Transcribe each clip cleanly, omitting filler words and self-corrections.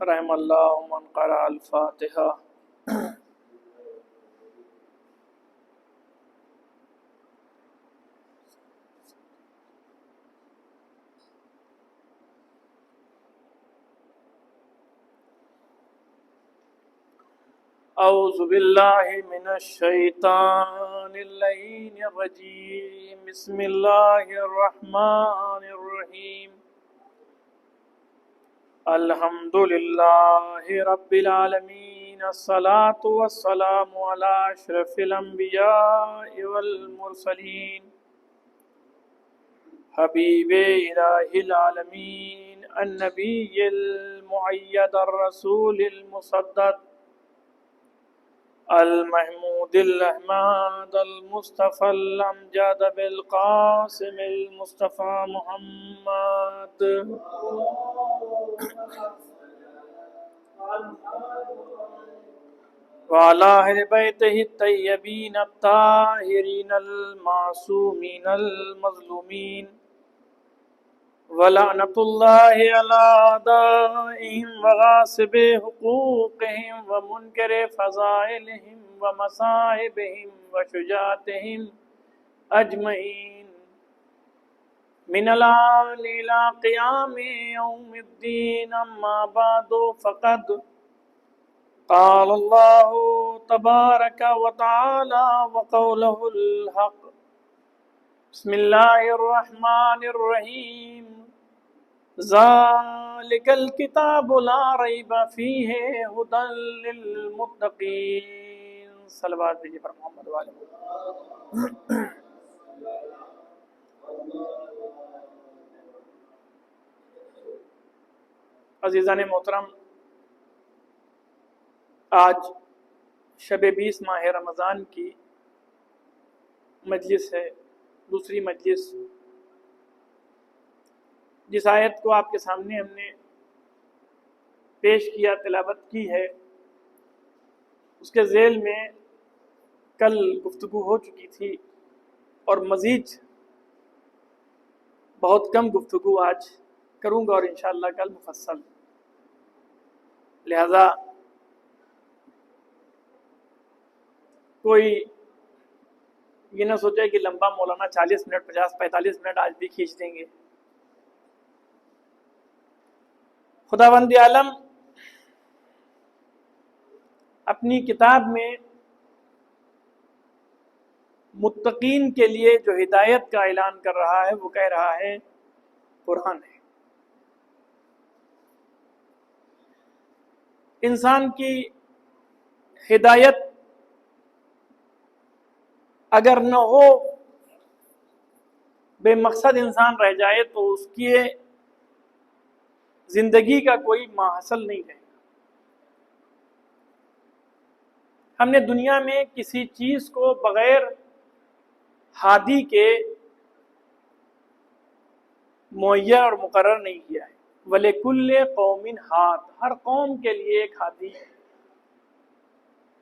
رحم اللہ من قرأ الفاتحہ۔ اعوذ باللہ من الشیطان اللعین الرجیم، بسم اللہ الرحمن الرحیم۔ الحمد للہ رب العالمین، الصلاة والسلام علی اشرف الانبیاء والمرسلین، حبیب الہ العالمین، النبی المؤید، الرسول المصدق، المحمود الاحمد، المصطفى الامجد، بالقاسم المصطفى محمد، وعلى اہل بیتہ الطیبین الطاہرین المعصومین المظلومین، ولعنۃ اللہ علی اعدائہم وغاصب حقوقہم ومنکر فضائلہم ومصائبہم وشجاعتہم اجمعین، من الآن الى قیام یوم الدین۔ اما بعد فقد قال اللہ تبارک وتعالی وقولہ الحق، بسم اللہ الرحمن الرحیم، ذالک الکتاب لا ریب فیہ ھدی للمتقین۔ صلوات دیجیے پر محمد والے۔ عزیزان محترم، آج شب 20 ماہ رمضان کی مجلس ہے، دوسری مجلس۔ جس آیت کو آپ کے سامنے ہم نے پیش کیا، تلاوت کی ہے، اس کے ذیل میں کل گفتگو ہو چکی تھی، اور مزید بہت کم گفتگو آج کروں گا، اور انشاءاللہ کل مفصل۔ لہذا کوئی یہ نہ سوچے کہ لمبا مولانا 40 منٹ 50-45 منٹ آج بھی کھینچ دیں گے۔ خداوند عالم اپنی کتاب میں متقین کے لیے جو ہدایت کا اعلان کر رہا ہے، وہ کہہ رہا ہے قرآن ہے۔ انسان کی ہدایت اگر نہ ہو، بے مقصد انسان رہ جائے، تو اس کی زندگی کا کوئی ماحصل نہیں ہے۔ ہم نے دنیا میں کسی چیز کو بغیر ہادی کے معین اور مقرر نہیں کیا ہے۔ وَلِكُلِّ قَوْمٍ ہاد، ہر قوم کے لیے ایک ہادی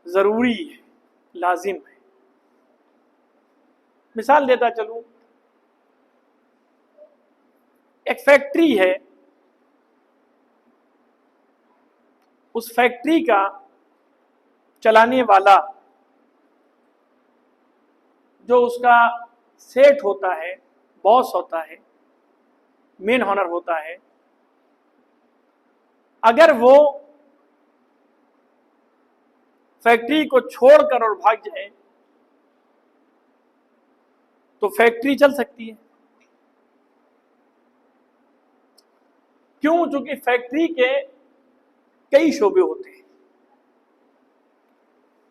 ضروری ہے، لازم ہے۔ مثال دیتا چلوں، ایک فیکٹری ہے، اس فیکٹری کا چلانے والا جو اس کا سیٹ ہوتا ہے، باس ہوتا ہے، مین ہونر ہوتا ہے، اگر وہ فیکٹری کو چھوڑ کر اور بھاگ جائے تو فیکٹری چل سکتی ہے۔ کیوں؟ چونکہ فیکٹری کے کئی شعبے ہوتے ہیں۔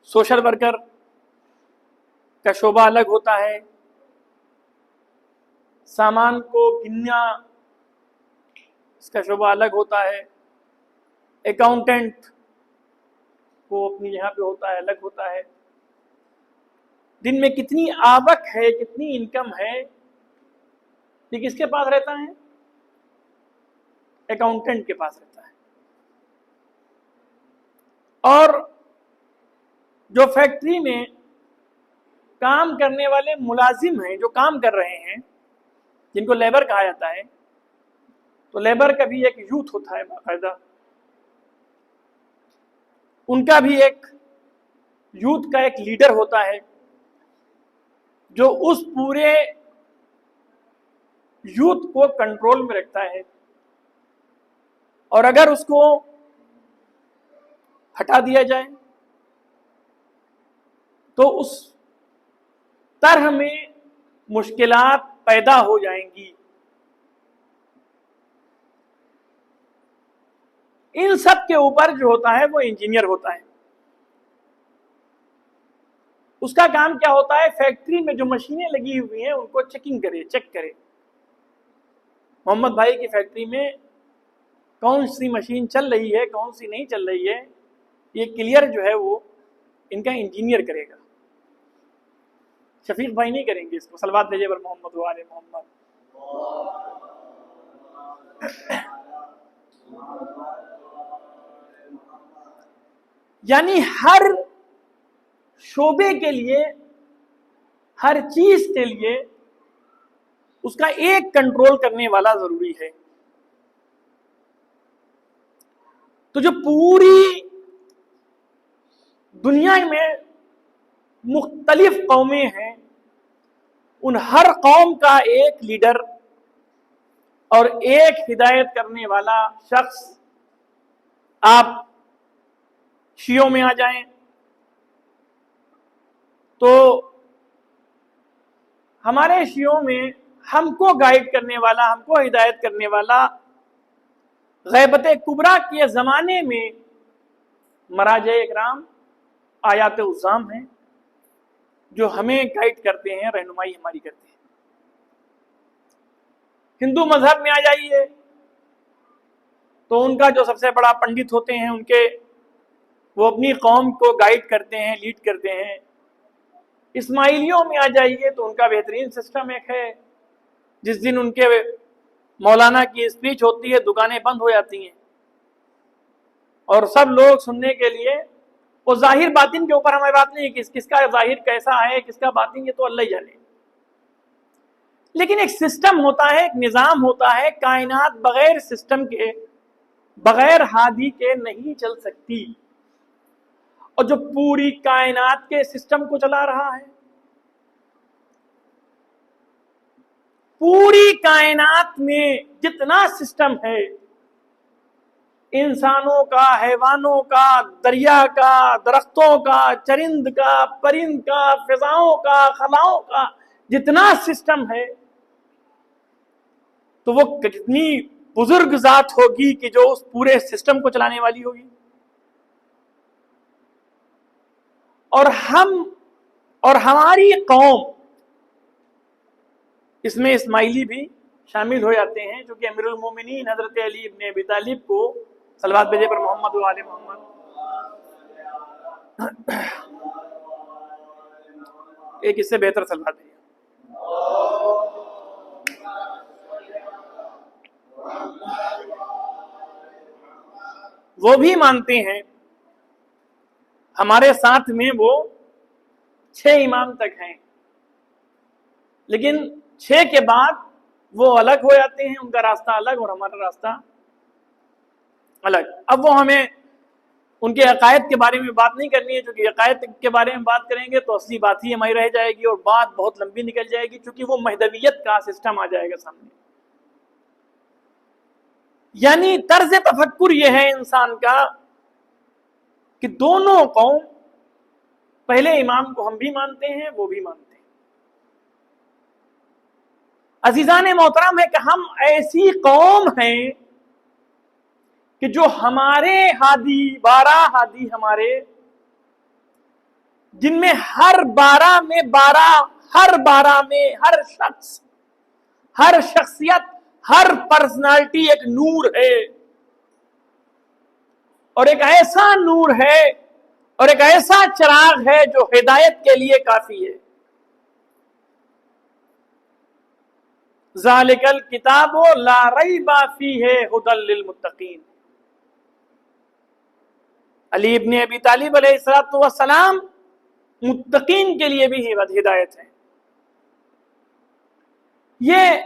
سوشل ورکر کا شعبہ الگ ہوتا ہے، سامان کو گننا اس کا شعبہ الگ ہوتا ہے، اکاؤنٹنٹ وہ اپنی جگہ پہ ہوتا ہے، الگ ہوتا ہے۔ دن میں کتنی آمدن ہے، کتنی انکم ہے، یہ کس کے پاس رہتا ہے؟ اکاؤنٹنٹ کے پاس رہتا ہے۔ اور جو فیکٹری میں کام کرنے والے ملازم ہیں، جو کام کر رہے ہیں، جن کو لیبر کہا جاتا ہے، تو لیبر کا بھی ایک یوتھ ہوتا ہے باقاعدہ، ان کا بھی ایک یوتھ کا ایک لیڈر ہوتا ہے جو اس پورے یوتھ کو کنٹرول میں رکھتا ہے، اور اگر اس کو ہٹا دیا جائے تو اس طرح میں مشکلات پیدا ہو جائیں گی۔ ان سب کے اوپر جو ہوتا ہے وہ انجینئر ہوتا ہے۔ اس کا کام کیا ہوتا ہے؟ فیکٹری میں جو مشینیں لگی ہوئی ہیں ان کو چیک کرے۔ محمد بھائی کی فیکٹری میں کون سی مشین چل رہی ہے، کون سی نہیں چل رہی ہے، یہ کلیئر جو ہے وہ ان کا انجینئر کرے گا، شفیق بھائی نہیں کریں گے اس کو۔ صلوات بھیجے پر محمد و آل محمد۔ یعنی ہر شعبے کے لیے، ہر چیز کے لیے اس کا ایک کنٹرول کرنے والا ضروری ہے۔ تو جو پوری دنیا میں مختلف قومیں ہیں، ان ہر قوم کا ایک لیڈر اور ایک ہدایت کرنے والا شخص، آپ شیعوں میں آ جائیں تو ہمارے شیعوں میں ہم کو گائیڈ کرنے والا، ہم کو ہدایت کرنے والا غیبت کبریٰ کے زمانے میں مراجع اکرام، آیات عظام ہیں جو ہمیں گائیڈ کرتے ہیں، رہنمائی ہماری کرتے ہیں۔ ہندو مذہب میں آ جائیے تو ان کا جو سب سے بڑا پنڈت ہوتے ہیں، ان کے وہ اپنی قوم کو گائیڈ کرتے ہیں، لیڈ کرتے ہیں۔ اسماعیلیوں میں آ جائیے تو ان کا بہترین سسٹم ایک ہے، جس دن ان کے مولانا کی اسپیچ ہوتی ہے دکانیں بند ہو جاتی ہیں اور سب لوگ سننے کے لیے، وہ ظاہر باطن کے اوپر ہمیں بات نہیں، کس کا ظاہر کیسا ہے، کس کا باطن، یہ تو اللہ ہی جانے، لیکن ایک سسٹم ہوتا ہے، ایک نظام ہوتا ہے۔ کائنات بغیر سسٹم کے، بغیر ہادی کے نہیں چل سکتی، اور جو پوری کائنات کے سسٹم کو چلا رہا ہے، پوری کائنات میں جتنا سسٹم ہے، انسانوں کا، حیوانوں کا، دریا کا، درختوں کا، چرند کا، پرند کا، فضاؤں کا، خلاؤں کا، جتنا سسٹم ہے، تو وہ کتنی بزرگ ذات ہوگی کہ جو اس پورے سسٹم کو چلانے والی ہوگی۔ اور ہم اور ہماری قوم، اس میں اسماعیلی بھی شامل ہو جاتے ہیں، جو کہ امیر المومنین حضرت علی ابن ابی طالب کو، صلوات بھیجے پر محمد و آل محمد، ایک اس سے بہتر صلوات بھیجے۔ وہ بھی مانتے ہیں، ہمارے ساتھ میں وہ 6 امام تک ہیں، لیکن 6 کے بعد وہ الگ ہو جاتے ہیں، ان کا راستہ الگ اور ہمارا راستہ الگ۔ اب وہ ہمیں ان کے عقائد کے بارے میں بات نہیں کرنی ہے، چونکہ عقائد کے بارے میں بات کریں گے تو اصلی بات ہی ہماری رہ جائے گی اور بات بہت لمبی نکل جائے گی، چونکہ وہ مہدویت کا سسٹم آ جائے گا سامنے۔ یعنی طرز تفکر یہ ہے انسان کا کہ دونوں قوم، پہلے امام کو ہم بھی مانتے ہیں، وہ بھی مانتے ہیں۔ عزیزان محترم ہے کہ ہم ایسی قوم ہیں کہ جو ہمارے ہادی، 12 ہادی ہمارے، جن میں ہر 12 میں 12، ہر 12 میں ہر شخص، ہر شخصیت، ہر پرسنالٹی ایک نور ہے، اور ایک ایسا نور ہے اور ایک ایسا چراغ ہے جو ہدایت کے لیے کافی ہے۔ ذالک الکتاب لا ریب فیہ ھدی للمتقین۔ علی ابن ابی طالب علیہ السلام متقین کے لیے بھی ہدایت ہے۔ یہ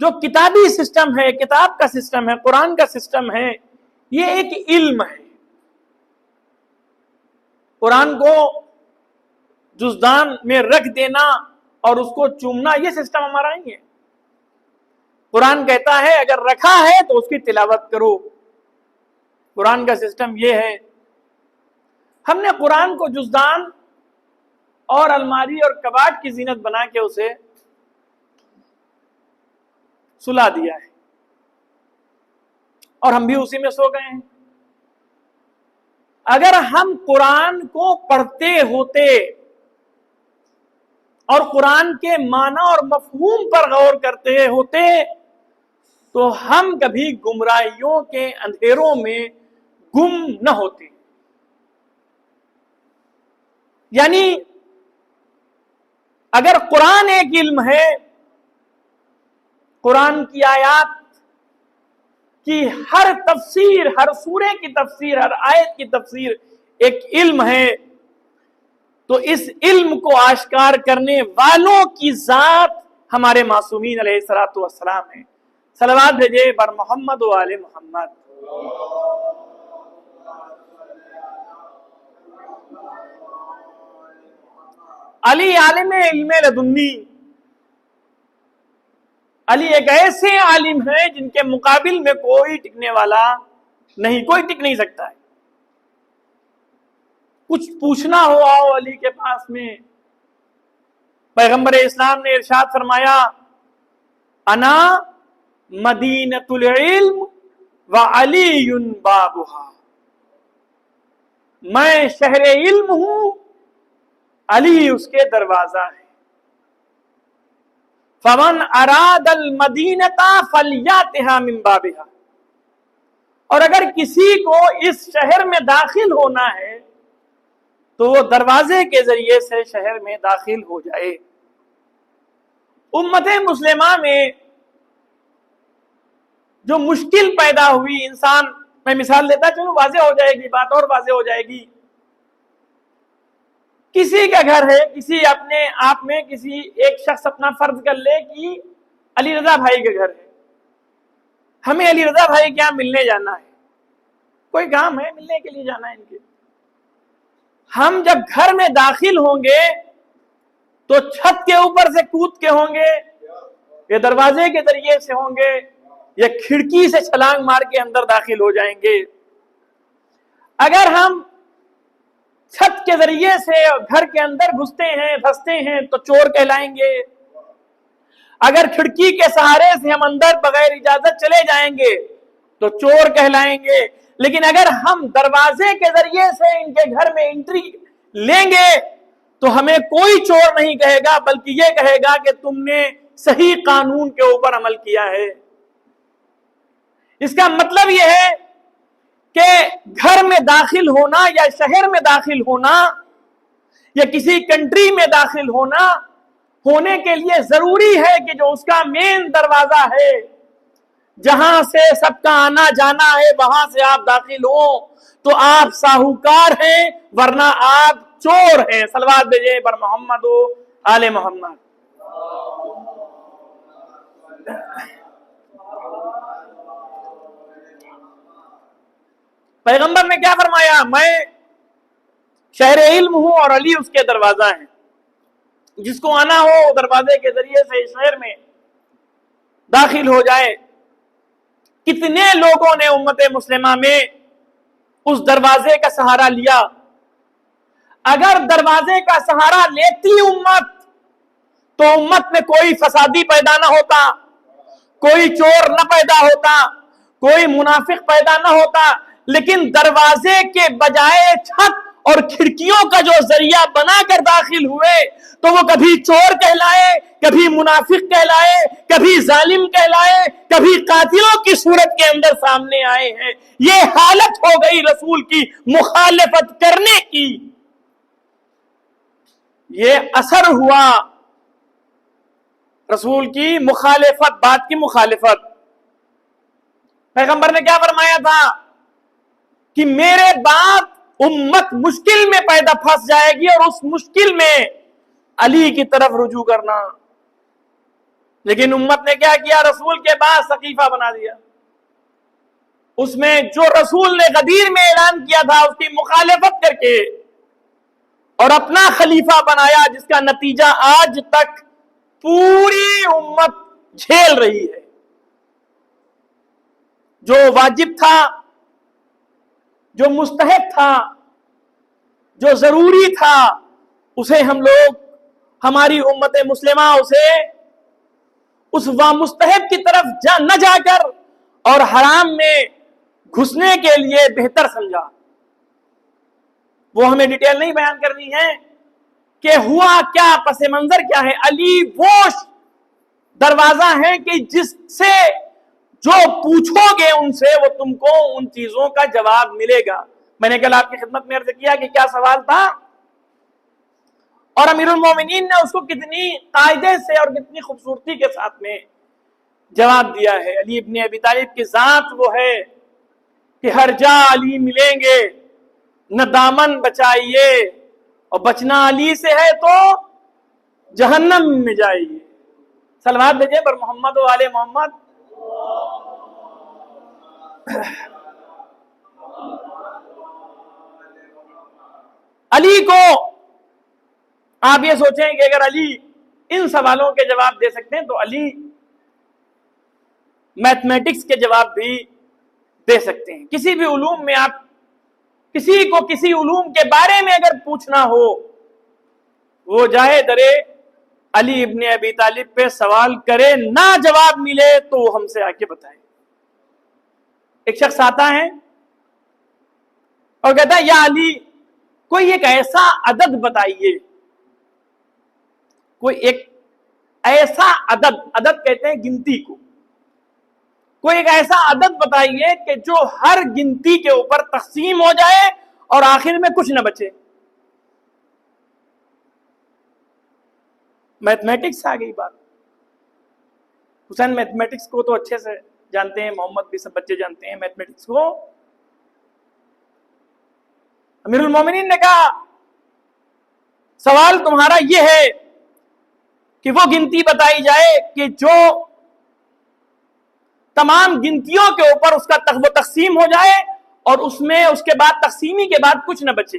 جو کتابی سسٹم ہے، کتاب کا سسٹم ہے، قرآن کا سسٹم ہے، یہ ایک علم ہے، قرآن کو جزدان میں رکھ دینا اور اس کو چومنا، یہ سسٹم ہمارا نہیں ہے۔ قرآن کہتا ہے اگر رکھا ہے تو اس کی تلاوت کرو۔ قرآن کا سسٹم یہ ہے۔ ہم نے قرآن کو جزدان اور الماری اور کباڑ کی زینت بنا کے اسے سلا دیا ہے، اور ہم بھی اسی میں سو گئے ہیں۔ اگر ہم قرآن کو پڑھتے ہوتے اور قرآن کے معنی اور مفہوم پر غور کرتے ہوتے تو ہم کبھی گمراہیوں کے اندھیروں میں گم نہ ہوتے۔ یعنی اگر قرآن ایک علم ہے، قرآن کی آیات کی ہر تفسیر، ہر سورے کی تفسیر، ہر آیت کی تفسیر ایک علم ہے، تو اس علم کو آشکار کرنے والوں کی ذات ہمارے معصومین علیہ الصلوۃ والسلام ہیں۔ صلوات بھیجے بر محمد و آل محمد۔ علی عالم علم لدنی، علی ایک ایسے عالم ہیں جن کے مقابل میں کوئی ٹکنے والا نہیں، کوئی ٹک نہیں سکتا ہے۔ کچھ پوچھنا ہو آؤ علی کے پاس میں۔ پیغمبر اسلام نے ارشاد فرمایا انا مدینۃ العلم وعلی بابھا، میں شہر علم ہوں، علی اس کے دروازہ ہے۔ فمن اراد المدینۃ فلیاتھا من بابھا، اور اگر کسی کو اس شہر میں داخل ہونا ہے تو وہ دروازے کے ذریعے سے شہر میں داخل ہو جائے۔ امت مسلمہ میں جو مشکل پیدا ہوئی، انسان، میں مثال دیتا چلو واضح ہو جائے گی بات، اور واضح ہو جائے گی۔ کسی کا گھر ہے، کسی اپنے آپ میں کسی ایک شخص اپنا فرض کر لے کہ علی رضا بھائی کے گھر ہے، ہمیں علی رضا بھائی کے یہاں ملنے جانا ہے، کوئی کام ہے ملنے کے لیے جانا ہے ان کے۔ ہم جب گھر میں داخل ہوں گے تو چھت کے اوپر سے کود کے ہوں گے، یا دروازے کے ذریعے سے ہوں گے، یا کھڑکی سے چھلانگ مار کے اندر داخل ہو جائیں گے۔ اگر ہم چھت کے ذریعے سے گھر کے اندر گھستے ہیں، دھستے ہیں تو چور کہلائیں گے۔ اگر کھڑکی کے سہارے سے ہم اندر بغیر اجازت چلے جائیں گے تو چور کہلائیں گے۔ لیکن اگر ہم دروازے کے ذریعے سے ان کے گھر میں انٹری لیں گے تو ہمیں کوئی چور نہیں کہے گا، بلکہ یہ کہے گا کہ تم نے صحیح قانون کے اوپر عمل کیا ہے۔ اس کا مطلب یہ ہے کہ گھر میں داخل ہونا یا شہر میں داخل ہونا یا کسی کنٹری میں داخل ہونے کے لیے ضروری ہے کہ جو اس کا مین دروازہ ہے، جہاں سے سب کا آنا جانا ہے، وہاں سے آپ داخل ہوں تو آپ ساہوکار ہیں، ورنہ آپ چور ہیں۔ صلوات بھیجے بر محمد و آل محمد۔ پیغمبر نے کیا فرمایا؟ میں شہر علم ہوں اور علی اس کے دروازہ ہیں۔ جس کو آنا ہو دروازے کے ذریعے سے شہر میں داخل ہو جائے۔ کتنے لوگوں نے امت مسلمہ میں اس دروازے کا سہارا لیا؟ اگر دروازے کا سہارا لیتی امت تو امت میں کوئی فسادی پیدا نہ ہوتا، کوئی چور نہ پیدا ہوتا، کوئی منافق پیدا نہ ہوتا۔ لیکن دروازے کے بجائے چھت اور کھڑکیوں کا جو ذریعہ بنا کر داخل ہوئے تو وہ کبھی چور کہلائے، کبھی منافق کہلائے، کبھی ظالم کہلائے، کبھی قاتلوں کی صورت کے اندر سامنے آئے ہیں۔ یہ حالت ہو گئی رسول کی مخالفت کرنے کی، یہ اثر ہوا رسول کی مخالفت، بات کی مخالفت۔ پیغمبر نے کیا فرمایا تھا کہ میرے بعد امت مشکل میں پیدا پھنس جائے گی اور اس مشکل میں علی کی طرف رجوع کرنا۔ لیکن امت نے کیا کیا؟ رسول کے بعد سقیفہ بنا دیا۔ اس میں جو رسول نے غدیر میں اعلان کیا تھا اس کی مخالفت کر کے اور اپنا خلیفہ بنایا جس کا نتیجہ آج تک پوری امت جھیل رہی ہے. جو واجب تھا، جو مستحب تھا، جو ضروری تھا، اسے ہم لوگ، ہماری امت مسلمہ اسے اس مستحب کی طرف نہ جا کر اور حرام میں گھسنے کے لیے بہتر سمجھا. وہ ہمیں ڈیٹیل نہیں بیان کرنی ہے کہ ہوا کیا، پس منظر کیا ہے. علی وہ دروازہ ہے کہ جس سے جو پوچھو گے ان سے وہ تم کو ان چیزوں کا جواب ملے گا. میں نے کل آپ کی خدمت میں عرض کیا کہ کیا سوال تھا، اور امیر المومنین نے اس کو کتنی قاعدے سے اور کتنی خوبصورتی کے ساتھ میں جواب دیا ہے. علی ابن ابی طالب کی ذات وہ ہے کہ ہر جا علی ملیں گے، نہ دامن بچائیے، اور بچنا علی سے ہے تو جہنم میں جائیے. صلوات بھیجیں پر محمد و آل محمد. علی کو آپ یہ سوچیں کہ اگر علی ان سوالوں کے جواب دے سکتے ہیں تو علی میتھمیٹکس کے جواب بھی دے سکتے ہیں. کسی بھی علوم میں آپ کسی کو کسی علوم کے بارے میں اگر پوچھنا ہو، وہ جائے درے علی ابن ابی طالب پہ سوال کرے، نہ جواب ملے تو وہ ہم سے آ کے بتائے. ایک شخص آتا ہے اور کہتا ہے یا علی کوئی ایک ایسا عدد بتائیے، کوئی ایک ایسا عدد کہتے ہیں گنتی کو، کوئی ایک ایسا عدد بتائیے کہ جو ہر گنتی کے اوپر تقسیم ہو جائے اور آخر میں کچھ نہ بچے. میتھمیٹکس آ گئی بات. حسین میتھمیٹکس کو تو اچھے سے جانتے ہیں، محمد بھی سب بچے جانتے ہیں میتھمیٹکس کو. امیر المومنین نے کہا سوال تمہارا یہ ہے کہ وہ گنتی بتائی جائے کہ جو تمام گنتیوں کے اوپر اس کا وہ تقسیم ہو جائے اور اس میں اس کے بعد تقسیمی کے بعد کچھ نہ بچے.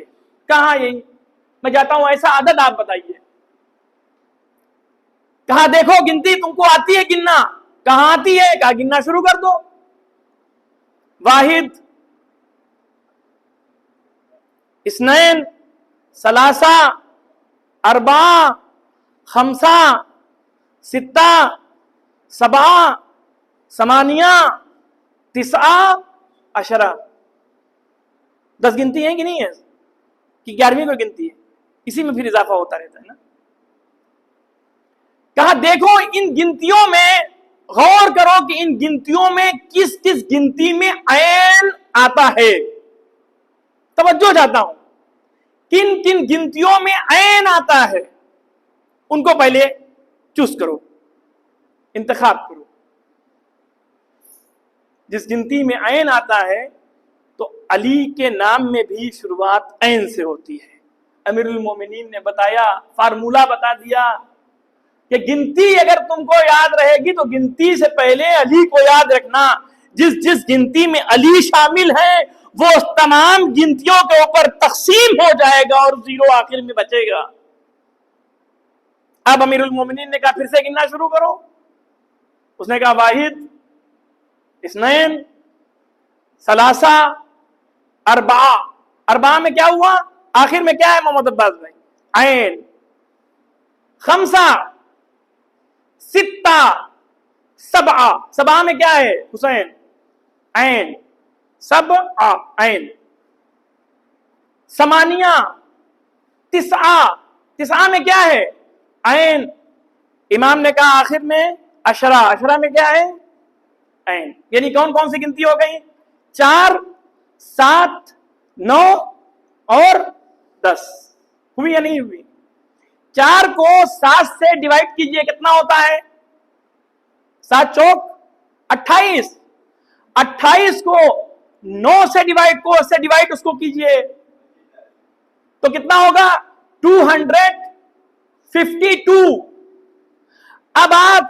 کہاں یہی میں جاتا ہوں، ایسا عدد آپ بتائیے. کہا دیکھو گنتی تم کو آتی ہے گننا؟ کہاں آتی ہے؟ کہا گننا شروع کر دو. واحد، اثنین، ثلاثہ، اربعہ، خمسہ، ستہ، سبعہ، ثمانیہ، تسعہ، عشرہ. 10 گنتی ہیں کہ نہیں ہے؟ کہ 11ویں کوئی گنتی ہے؟ اسی میں پھر اضافہ ہوتا رہتا ہے نا. کہا دیکھو ان گنتیوں میں غور کرو کہ ان گنتیوں میں کس کس گنتی میں عین آتا ہے. توجہ چاہتا ہوں، کن کن گنتیوں میں عین آتا ہے ان کو پہلے چوز کرو، انتخاب کرو. جس گنتی میں عین آتا ہے تو علی کے نام میں بھی شروعات عین سے ہوتی ہے. امیر المومنین نے بتایا، فارمولہ بتا دیا کہ گنتی اگر تم کو یاد رہے گی تو گنتی سے پہلے علی کو یاد رکھنا. جس گنتی میں علی شامل ہے وہ تمام گنتیوں کے اوپر تقسیم ہو جائے گا اور زیرو آخر میں بچے گا. اب امیر المومنین نے کہا پھر سے گننا شروع کرو. اس نے کہا واحد، اثنین، ثلاثہ، اربعہ. اربعہ میں کیا ہوا؟ آخر میں کیا ہے محمد عباس بھائی؟ عین. خمسہ، ستہ، سبعہ. سبعہ میں کیا ہے حسین؟ عین. سبعہ عین. ثمانیہ، تسعہ. تسعہ میں کیا ہے؟ عین. امام نے کہا آخر میں عشرہ. عشرہ میں کیا ہے؟ عین. یعنی کون کون سی گنتی ہو گئی؟ 4، 7، 9 اور 10. ہوئی یا نہیں ہوئی؟ 4 کو 7 سے ڈیوائڈ کیجئے، کتنا ہوتا ہے؟ 7 چوک 28. 28 کو 9 سے ڈیوائڈ اس کو کیجئے تو کتنا ہوگا؟ 252. اب آپ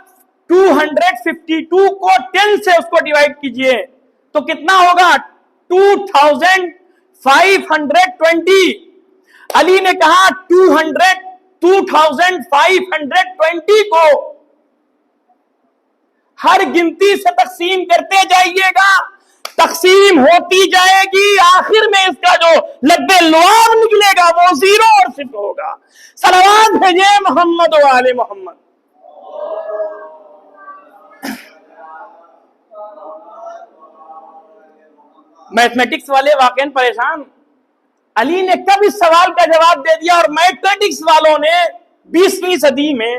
252 کو 10 سے اس کو ڈیوائڈ کیجئے تو کتنا ہوگا؟ 2520. علی نے کہا 2520 کو ہر گنتی سے تقسیم کرتے جائیے گا، تقسیم ہوتی جائے گی، آخر میں اس کا جو لب لعاب نکلے گا وہ 0 اور 0 ہوگا۔ صلوات بھیجے محمد و آل محمد۔ میتھمیٹکس والے واقعاً پریشان، علی نے کب اس سوال کا جواب دے دیا، اور میتھمیٹکس والوں نے 20ویں صدی میں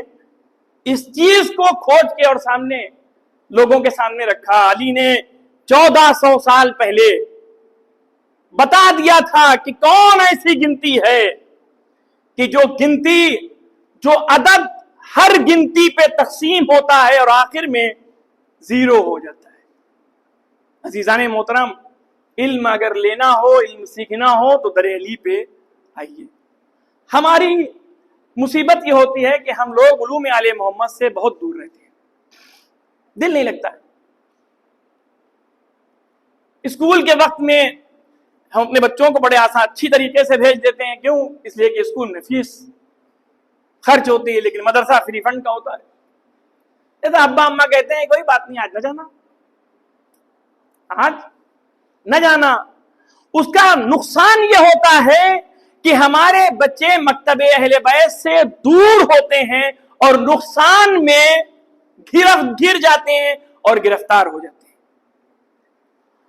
اس چیز کو کھوج کے اور سامنے لوگوں کے سامنے رکھا۔ علی نے 1400 سال پہلے بتا دیا تھا کہ کون ایسی گنتی ہے کہ جو عدد ہر گنتی پہ تقسیم ہوتا ہے اور آخر میں 0 ہو جاتا ہے۔ عزیزان محترم، علم اگر لینا ہو، علم سیکھنا ہو تو در علی پہ آئیے۔ ہماری مصیبت یہ ہوتی ہے کہ ہم لوگ علوم آل محمد سے بہت دور رہتے ہیں، دل نہیں لگتا ہے۔ اسکول کے وقت میں ہم اپنے بچوں کو بڑے اچھی طریقے سے بھیج دیتے ہیں، کیوں؟ اس لیے کہ اسکول میں فیس خرچ ہوتی ہے، لیکن مدرسہ فری فنڈ کا ہوتا ہے۔ جیسا ابا اماں کہتے ہیں کوئی بات نہیں، آج نہ جانا، آج نہ جانا۔ اس کا نقصان یہ ہوتا ہے کہ ہمارے بچے مکتب اہل بیت سے دور ہوتے ہیں اور نقصان میں گر جاتے ہیں اور گرفتار ہو جاتے ہیں۔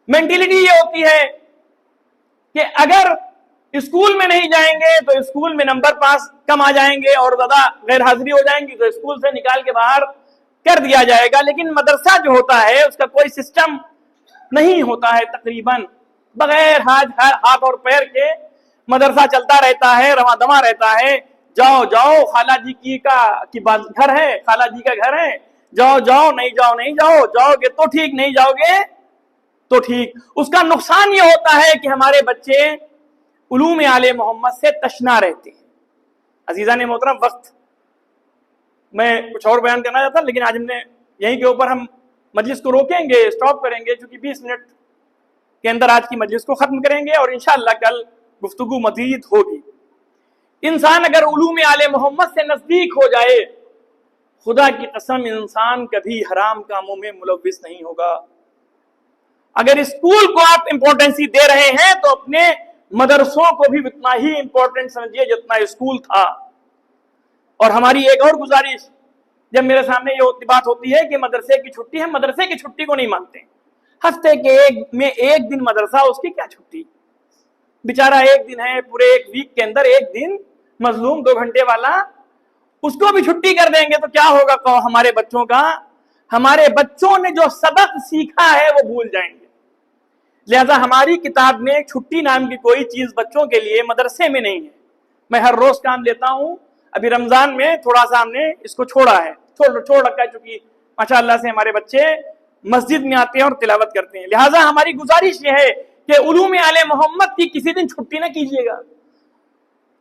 مینٹلٹی یہ ہوتی ہے کہ اگر اسکول میں نہیں جائیں گے تو اسکول میں نمبر پاس کم آ جائیں گے اور زیادہ غیر حاضری ہو جائیں گی تو اسکول سے نکال کے باہر کر دیا جائے گا۔ لیکن مدرسہ جو ہوتا ہے اس کا کوئی سسٹم نہیں ہوتا ہے، تقریباً بغیر ہاتھ اور پیر کے مدرسہ چلتا رہتا ہے، رواں دواں رہتا ہے۔ جاؤ جاؤ، خالہ جی کی گھر ہے، خالہ جی کا گھر ہے، جاؤ جاؤ، نہیں جاؤ نہیں جاؤ، جاؤ گے تو ٹھیک، نہیں جاؤ گے تو ٹھیک۔ اس کا نقصان یہ ہوتا ہے کہ ہمارے بچے علوم آل محمد سے تشنا رہتے ہیں۔ عزیزان محترم، وقت میں کچھ اور بیان کرنا چاہتا لیکن آج ہم نے یہیں کے اوپر ہم مجلس کو روکیں گے، سٹاپ کریں گے، چونکہ 20 منٹ کے اندر آج کی مجلس کو ختم کریں گے اور انشاءاللہ کل گفتگو مزید ہوگی۔ انسان اگر علوم آل محمد سے نزدیک ہو جائے، خدا کی قسم انسان کبھی حرام کاموں میں ملوث نہیں ہوگا۔ اگر اسکول کو آپ امپورٹنسی دے رہے ہیں تو اپنے مدرسوں کو بھی اتنا ہی امپورٹنٹ سمجھیے جتنا اسکول تھا۔ اور ہماری ایک اور گزارش، جب میرے سامنے یہ بات ہوتی ہے کہ مدرسے کی چھٹی ہے، مدرسے کی چھٹی کو نہیں مانتے۔ ہفتے کے ایک دن مدرسہ، اس کی کیا چھٹی؟ بیچارہ ایک دن ہے، پورے ایک ویک کے اندر ایک دن مظلوم 2 گھنٹے والا، اس کو بھی چھٹی کر دیں گے تو کیا ہوگا ہمارے بچوں کا؟ ہمارے بچوں نے جو سبق سیکھا ہے وہ بھول جائیں گے۔ لہذا ہماری کتاب میں چھٹی نام کی کوئی چیز بچوں کے لیے مدرسے میں نہیں ہے۔ میں ہر روز کام لیتا ہوں، ابھی رمضان میں تھوڑا سا ہم نے اس کو چھوڑا ہے، چھوڑ رکھا ہے، چونکہ ماشاءاللہ سے ہمارے بچے مسجد میں آتے ہیں اور تلاوت کرتے ہیں۔ لہٰذا ہماری گزارش یہ ہے کہ علوم آل محمد کی کسی دن چھٹی نہ کیجیے گا۔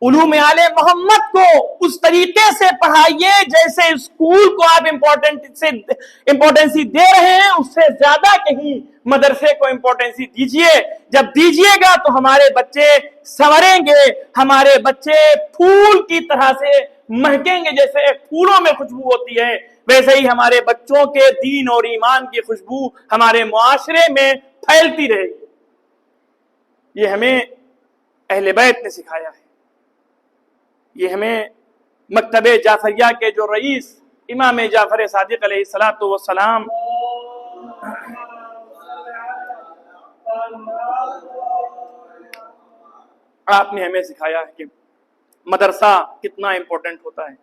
علوم آل محمد کو اس طریقے سے پڑھائیے جیسے اسکول کو آپ امپورٹنسی دے رہے ہیں، اس سے زیادہ کہیں مدرسے کو امپورٹنسی دیجیے۔ جب دیجیے گا تو ہمارے بچے سنوریں گے، ہمارے بچے پھول کی طرح سے مہکیں گے، جیسے پھولوں میں خوشبو ہوتی ہے ویسے ہی ہمارے بچوں کے دین اور ایمان کی خوشبو ہمارے معاشرے میں پھیلتی رہے گی۔ یہ ہمیں اہل بیت نے سکھایا ہے، یہ ہمیں مکتب جعفریہ کے جو رئیس امام جعفر صادق علیہ السلام آپ نے ہمیں سکھایا ہے کہ مدرسہ کتنا امپورٹنٹ ہوتا ہے۔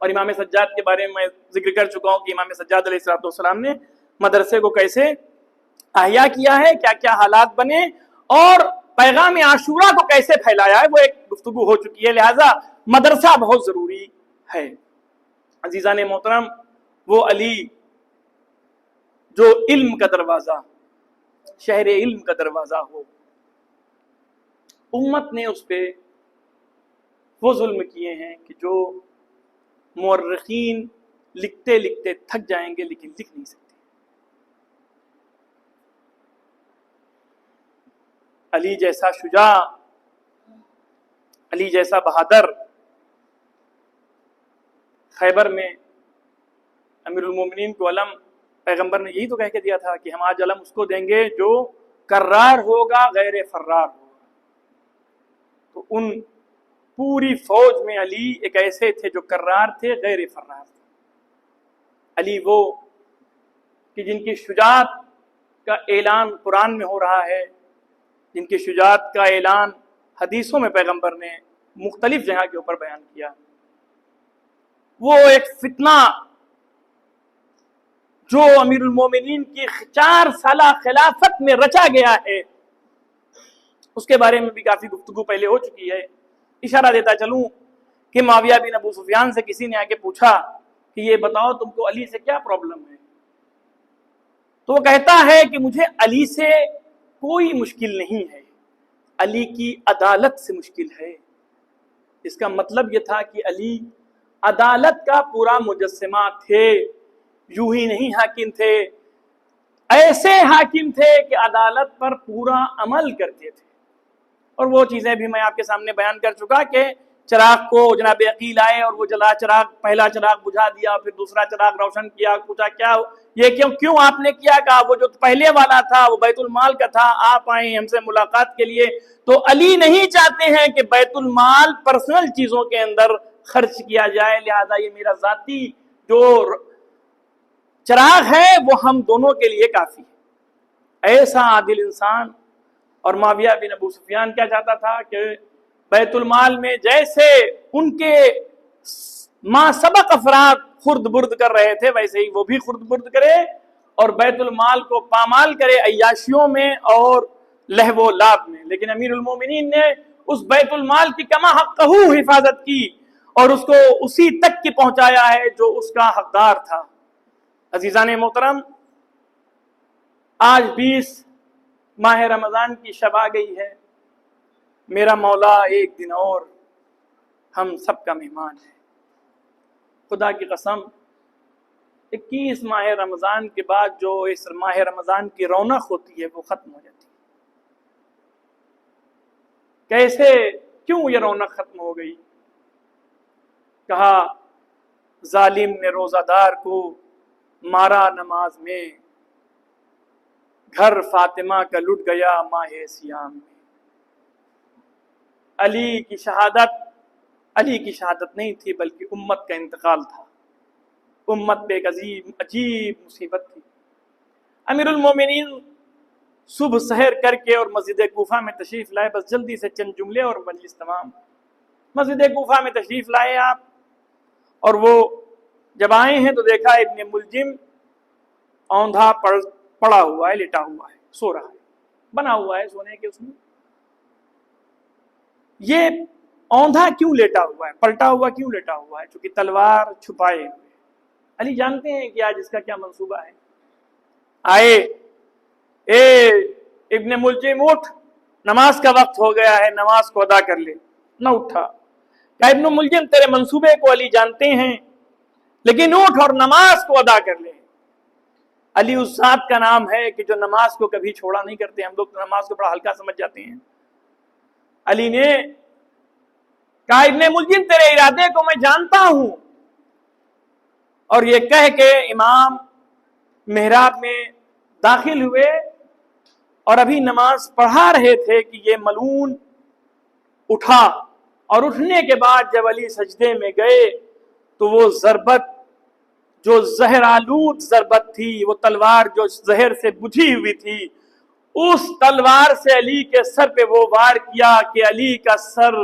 اور امام سجاد کے بارے میں ذکر کر چکا ہوں کہ امام سجاد علیہ السلام نے مدرسے کو کیسے احیا کیا ہے، کیا کیا حالات بنے، اور پیغام عاشورہ کو کیسے پھیلایا ہے، وہ ایک گفتگو ہو چکی ہے۔ لہٰذا مدرسہ بہت ضروری ہے۔ عزیزان محترم، وہ علی جو علم کا دروازہ، شہر علم کا دروازہ ہو، امت نے اس پہ وہ ظلم کیے ہیں کہ جو مورخین لکھتے لکھتے تھک جائیں گے لیکن لکھ نہیں سکتے۔ علی جیسا شجاع علی جیسا بہادر خیبر میں امیر المومنین کو علم پیغمبر نے یہی تو کہہ کے دیا تھا کہ ہم آج علم اس کو دیں گے جو کرار ہوگا غیر فرار ہوگا. تو ان پوری فوج میں علی ایک ایسے تھے جو کرار تھے غیر فرار تھے. علی وہ کہ جن کی شجاعت کا اعلان قرآن میں ہو رہا ہے، جن کی شجاعت کا اعلان حدیثوں میں پیغمبر نے مختلف جگہ کے اوپر بیان کیا. وہ ایک فتنہ جو امیر المومنین کی 4 سالہ خلافت میں رچا گیا ہے، اس کے بارے میں بھی کافی گفتگو پہلے ہو چکی ہے. اشارہ دیتا چلوں کہ معاویہ بن ابو سفیان سے کسی نے آ کے پوچھا کہ یہ بتاؤ تم کو علی سے کیا پرابلم ہے؟ تو وہ کہتا ہے کہ مجھے علی سے کوئی مشکل نہیں ہے، علی کی عدالت سے مشکل ہے. اس کا مطلب یہ تھا کہ علی عدالت کا پورا مجسمہ تھے، یوں ہی نہیں حاکم تھے، ایسے حاکم تھے کہ عدالت پر پورا عمل کرتے تھے. اور وہ چیزیں بھی میں آپ کے سامنے بیان کر چکا کہ چراغ کو جناب عقیل آئے اور وہ جلا چراغ، پہلا چراغ بجھا دیا، پھر دوسرا چراغ روشن کیا. پوچھا کیا یہ کیوں آپ نے کیا؟ کہا وہ جو پہلے والا تھا وہ بیت المال کا تھا، آپ آئے ہم سے ملاقات کے لیے. تو علی نہیں چاہتے ہیں کہ بیت المال پرسنل چیزوں کے اندر خرچ کیا جائے، لہذا یہ میرا ذاتی جو چراغ ہے وہ ہم دونوں کے لیے کافی ہے. ایسا عادل انسان. اور معاویہ بن ابو سفیان کیا چاہتا تھا کہ بیت المال میں جیسے ان کے ما سبق افراد خرد برد کر رہے تھے ویسے ہی وہ بھی خرد برد کرے اور بیت المال کو پامال کرے عیاشیوں میں اور لہو و لعب میں. لیکن امیر المومنین نے اس بیت المال کی کما حقہ حفاظت کی اور اس کو اسی تک کی پہنچایا ہے جو اس کا حقدار تھا. عزیزان محترم، آج 20 ماہ رمضان کی شب آ گئی ہے. میرا مولا ایک دن اور ہم سب کا مہمان ہے. خدا کی قسم 21 ماہ رمضان کے بعد جو اس ماہ رمضان کی رونق ہوتی ہے وہ ختم ہو جاتی ہے. کیسے، کیوں یہ رونق ختم ہو گئی؟ کہا ظالم نے روزہ دار کو مارا نماز میں، گھر فاطمہ کا لٹ گیا ماہ سیام میں. علی کی شہادت نہیں تھی بلکہ امت کا انتقال تھا. امت پہ ایک عجیب مصیبت تھی. امیر المومنین صبح سحر کر کے اور مسجد کوفہ میں تشریف لائے. بس جلدی سے چند جملے اور مجلس تمام. مسجد کوفہ میں تشریف لائے آپ، اور وہ جب آئے ہیں تو دیکھا ابن ملجم اوندھا پڑا ہوا ہے، لیٹا ہوا ہے، سو رہا ہے، بنا ہوا ہے سونے کے. اس میں یہ اوندھا کیوں لیٹا ہوا ہے، پلٹا ہوا کیوں لیٹا ہوا ہے؟ چونکہ تلوار چھپائے ہوئے. علی جانتے ہیں کہ آج اس کا کیا منصوبہ ہے. آئے، اے ابن ملجم اٹھ، نماز کا وقت ہو گیا ہے، نماز کو ادا کر لے. نہ اٹھا. کہ ابن ملجم تیرے منصوبے کو علی جانتے ہیں، لیکن اٹھ اور نماز کو ادا کر لے. علی اس ذات کا نام ہے کہ جو نماز کو کبھی چھوڑا نہیں کرتے. ہم لوگ تو نماز کو بڑا ہلکا سمجھ جاتے ہیں. علی نے کہا ابن ملجم تیرے ارادے کو میں جانتا ہوں. اور یہ کہہ کے امام محراب میں داخل ہوئے اور ابھی نماز پڑھا رہے تھے کہ یہ ملعون اٹھا. اور اٹھنے کے بعد جب علی سجدے میں گئے تو وہ ضربت جو زہر آلود ضربت تھی، وہ تلوار جو زہر سے بجھی ہوئی تھی، اس تلوار سے علی کے سر پہ وہ وار کیا کہ علی کا سر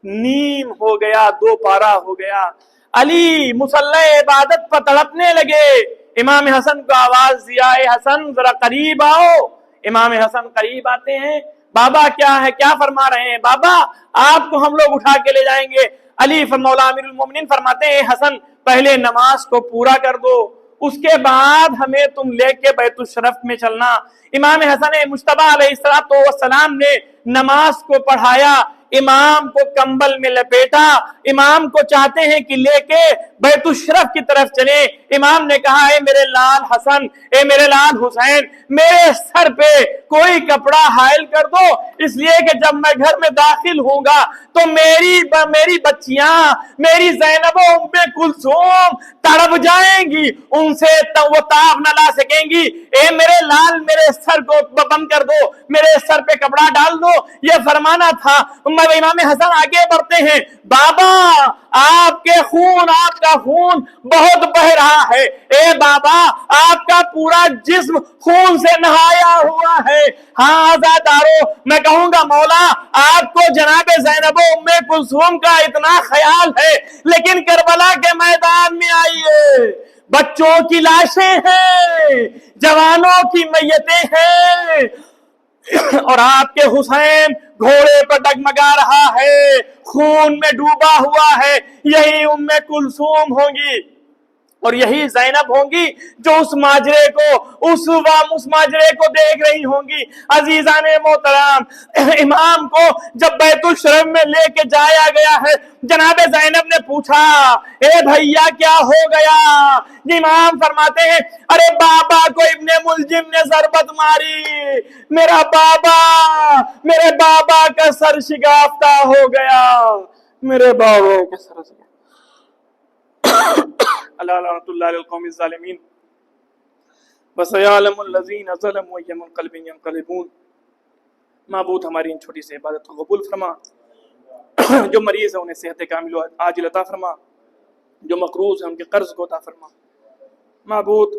نیم ہو گیا، 2 پارا ہو گیا. علی مصلی عبادت پر تڑپنے لگے. امام حسن کو آواز دیا، اے حسن ذرا قریب آؤ. امام حسن قریب آتے ہیں. بابا کیا ہے، کیا فرما رہے ہیں؟ بابا آپ کو ہم لوگ اٹھا کے لے جائیں گے. علی مولا امیر المومنین فرماتے ہیں، اے حسن پہلے نماز کو پورا کر دو، اس کے بعد ہمیں تم لے کے بیت الشرف میں چلنا. امام حسن مجتبی علیہ السلام نے نماز کو پڑھایا، امام کو کمبل میں لپیٹا. امام کو چاہتے ہیں کہ لے کے بیت الشرف کی طرف چلے. امام نے کہا، اے میرے لال حسن، اے میرے لال حسین، میرے سر پہ کوئی کپڑا حائل کر دو، اس لیے کہ جب میں گھر میں داخل ہوں گا تو میری بچیاں، میری زینب و ام کلثوم تڑپ جائیں گی، ان سے وہ تاب نہ لا سکیں گی۔ اے میرے لال، میرے سر کو بند کر دو، میرے سر پہ کپڑا ڈال دو، یہ فرمانا تھا۔ امام حسن آگے بڑھتے ہیں، بابا آپ کا خون بہت بہ رہا ہے، اے بابا آپ کا پورا جسم خون سے نہایا ہوا ہے۔ ہاں عزادارو، میں کہوں گا مولا آپ کو جناب زینب و ام کلثوم کا اتنا خیال ہے، لیکن کربلا کے میدان میں آئیے، بچوں کی لاشیں ہیں، جوانوں کی میتیں ہیں، اور آپ کے حسین گھوڑے پر ڈگمگا رہا ہے، خون میں ڈوبا ہوا ہے۔ یہی ام کلثوم ہوں گی اور یہی زینب ہوں گی جو اس ماجرے کو دیکھ رہی ہوں گی۔ عزیزان محترم، امام کو جب بیت الشرف میں لے کے جایا گیا ہے، جناب زینب نے پوچھا، اے بھیا کیا ہو گیا؟ امام فرماتے ہیں، ارے بابا کو ابن ملجم نے ضربت ماری، میرے بابا کا سر شگافتہ ہو گیا، میرے بابا کا سر شگافتہ۔ اللہ لعنت اللہ علی القوم الظالمین وسیعلم الذین ظلموا ای منقلب ینقلبون۔ معبود ہماری ان چھوٹی سی عبادت کو قبول فرما، جو مریض ہیں انہیں صحت کامل و عاجل عطا فرما، جو مقروض ہیں ان کے قرض کو عطا فرما۔ معبود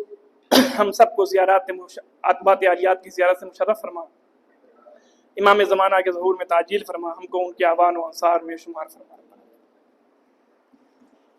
ہم سب کو اتباط عالیات کی زیارت سے مشرف فرما، امام زمانہ کے ظہور میں تعجیل فرما، ہم کو ان کے اعوان و انصار میں شمار فرما۔